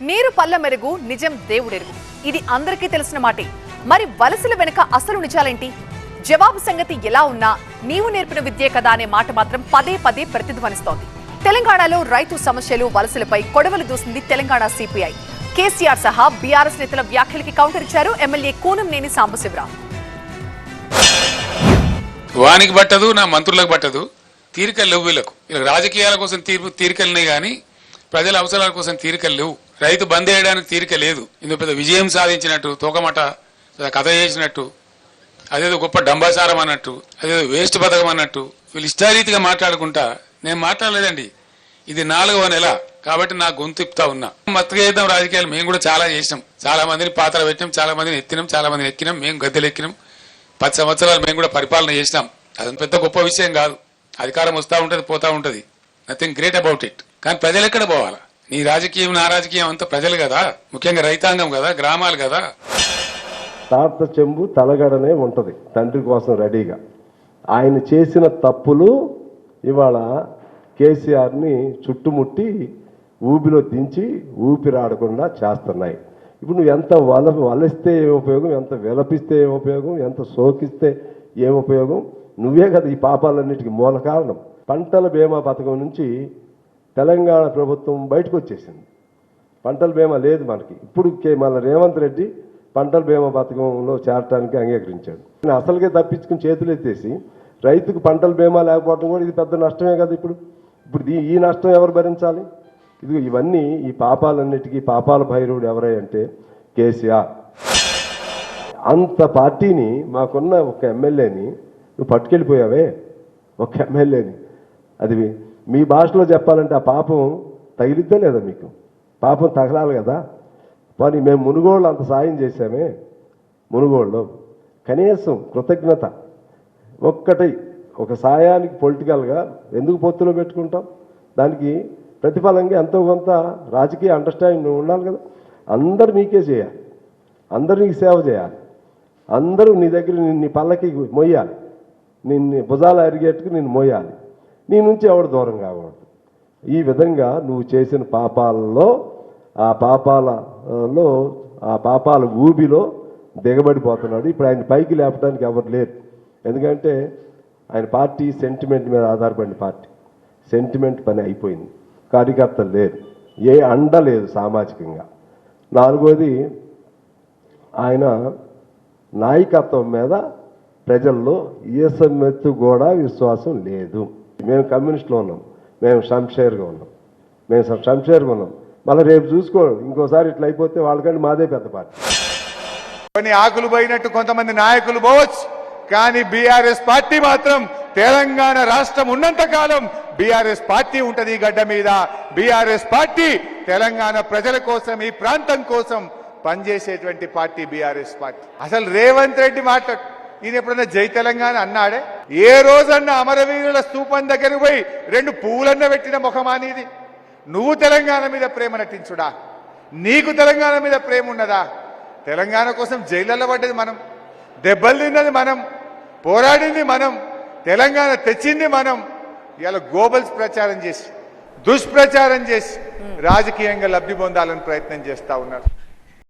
నీరు పల్ల మెరుగు నిజం దేవుడెరుగు ఇది అందరికీ తెలిసిన మాటే. మరి వలసల వెనుక అసలు నిజాలేంటి? జవాబు సంగతి ఎలా ఉన్నా నీవు నేర్పిన విద్యే కదా అనే మాట మాత్రం పదే పదే ప్రతిధ్వనిస్తోంది. తెలంగాణలో రైతు సమస్యలు వలసలపై కొడవలు దూసింది తెలంగాణ సిపిఐ. కేసీఆర్ సహా బీఆర్ఎస్ నేతల వ్యాఖ్యలకి కౌంటర్ ఇచ్చారు ఎమ్మెల్యే కూనంనేని సాంబశివరావు. వానికి పట్టదు, నా మంత్రులకు పట్టదు, తీరికలు లేవు వీళ్ళకు. రాజకీయాల కోసం తీరికలున్నాయి కానీ ప్రజల అవసరాల కోసం తీరికలు లేవు. రైతు బంద్ చేయడానికి తీరిక లేదు. ఇందులో పెద్ద విజయం సాధించినట్టు, తోకమట కథ చేసినట్టు, అదేదో గొప్ప డంబాసారం అన్నట్టు, అదేదో వేస్ట్ పథకం అన్నట్టు వీళ్ళు ఇష్టారీతిగా మాట్లాడుకుంటా నేను మాట్లాడలేదండి. ఇది 4వ నెల కాబట్టి నా గొంతుప్తా ఉన్నా. మత్తగేద్దాం రాజకీయాలు మేము కూడా చాలా చేసినాం. చాలా మందిని పాత్ర పెట్టినాం, చాలా మందిని ఎత్తినాం, చాలా మందిని ఎక్కినాం, మేము గద్దెలు ఎక్కినాం. 10 సంవత్సరాలు మేము కూడా పరిపాలన చేసినాం. అది పెద్ద గొప్ప విషయం కాదు. అధికారం వస్తూ ఉంటది, పోతా ఉంటది. Nothing great about it. కానీ ప్రజలు ఎక్కడ పోవాలా? నీ రాజకీయం నా రాజకీయం అంతా ప్రజలు కదా, ముఖ్యంగా రైతాంగం కదా, గ్రామాలు కదా. తాత చెంబు తలగడనే ఉంటది తండ్రి కోసం రెడీగా. ఆయన చేసిన తప్పులు ఇవాళ కేసీఆర్ని చుట్టుముట్టి ఊబిలో దించి ఊపిరాడకుండా చేస్తున్నాయి. ఇప్పుడు నువ్వు ఎంత వలిస్తే ఏం ఉపయోగం, ఎంత విలపిస్తే ఏం ఉపయోగం, ఎంత సోకిస్తే ఏం ఉపయోగం? నువ్వే కదా ఈ పాపాలన్నిటికీ మూల కారణం. పంటల బీమా పథకం నుంచి తెలంగాణ ప్రభుత్వం బయటకు వచ్చేసింది. పంటల బీమా లేదు మనకి. ఇప్పుడు మళ్ళీ రేవంత్ రెడ్డి పంటల బీమా పథకంలో చేరటానికి అంగీకరించాడు. అసలుకే తప్పించుకుని చేతులు ఎత్తేసి రైతుకు పంటల బీమా లేకపోవడం కూడా ఇది పెద్ద నష్టమే కదా. ఇప్పుడు ఈ నష్టం ఎవరు భరించాలి? ఇది ఇవన్నీ ఈ పాపాలన్నిటికీ పాపాల భైరవుడు ఎవరై అంటే కేసీఆర్. అంత పార్టీని మాకున్న ఒక ఎమ్మెల్యేని నువ్వు పట్టుకెళ్ళిపోయావే, ఒక ఎమ్మెల్యేని. అది మీ భాషలో చెప్పాలంటే ఆ పాపం తగిలిద్దా లేదా? మీకు పాపం తగలాలి కదా. కానీ మేము మునుగోళ్ళు అంత సాయం చేశామే. మునుగోళ్ళు కనీసం కృతజ్ఞత ఒక్కటి, ఒక సాయానికి పొలిటికల్గా ఎందుకు పొత్తులో పెట్టుకుంటాం? దానికి ప్రతిఫలంగా ఎంతో కొంత రాజకీయ అండర్స్టాండింగ్ ఉండాలి కదా. అందరు మీకే చేయాలి, అందరూ నీకు సేవ చేయాలి, అందరూ నీ దగ్గర నీ పల్లకి మొయ్యాలి, నిన్ను భుజాలు అరిగేట్టుకు నిన్ను మోయాలి, నీ నుంచి ఎవడు దూరం కాకూడదు. ఈ విధంగా నువ్వు చేసిన పాపాలలో ఆ పాపాల ఊబిలో దిగబడిపోతున్నాడు. ఇప్పుడు ఆయన పైకి లేపడానికి ఎవరు లేరు. ఎందుకంటే ఆయన పార్టీ సెంటిమెంట్ మీద ఆధారపడిన పార్టీ. సెంటిమెంట్ పని అయిపోయింది. కార్యకర్తలు లేరు, ఏ అండ లేదు సామాజికంగా. 4వది ఆయన నాయకత్వం మీద ప్రజల్లో ఈసమెత్తు కూడా విశ్వాసం లేదు. మేము కమ్యూనిస్టులో ఉన్నాం, మేము షంషేర్గా ఉన్నాం. మళ్ళీ రేపు చూసుకో, ఇంకోసారి ఇట్లా అయిపోతే వాళ్ళకంటే మాదే పెద్ద పార్టీ. కొన్ని ఆకులు పోయినట్టు కొంతమంది నాయకులు పోవచ్చు, కానీ బీఆర్ఎస్ పార్టీ మాత్రం తెలంగాణ రాష్ట్రం ఉన్నంత కాలం బీఆర్ఎస్ పార్టీ ఉంటది ఈ గడ్డ మీద. బీఆర్ఎస్ పార్టీ తెలంగాణ ప్రజల కోసం, ఈ ప్రాంతం కోసం పనిచేసేటువంటి పార్టీ బీఆర్ఎస్ పార్టీ. అసలు రేవంత్ రెడ్డి మాట్లాడు, ఈయన ఎప్పుడన్నా జై తెలంగాణ అన్నాడే? ఏ రోజన్నా అమరవీరుల స్తూపం దగ్గరకు పోయి 2 పువ్వులన్న పెట్టిన ముఖమానిది? నువ్వు తెలంగాణ మీద ప్రేమ నటించుడా? నీకు తెలంగాణ మీద ప్రేమ ఉన్నదా? తెలంగాణ కోసం జైళ్ళలో పడ్డది మనం, దెబ్బలు తిన్నది మనం, పోరాడింది మనం, తెలంగాణ తెచ్చింది మనం. ఇలా గోబల్స్ ప్రచారం చేసి, దుష్ప్రచారం చేసి రాజకీయంగా లబ్ధి పొందాలని ప్రయత్నం చేస్తా ఉన్నారు.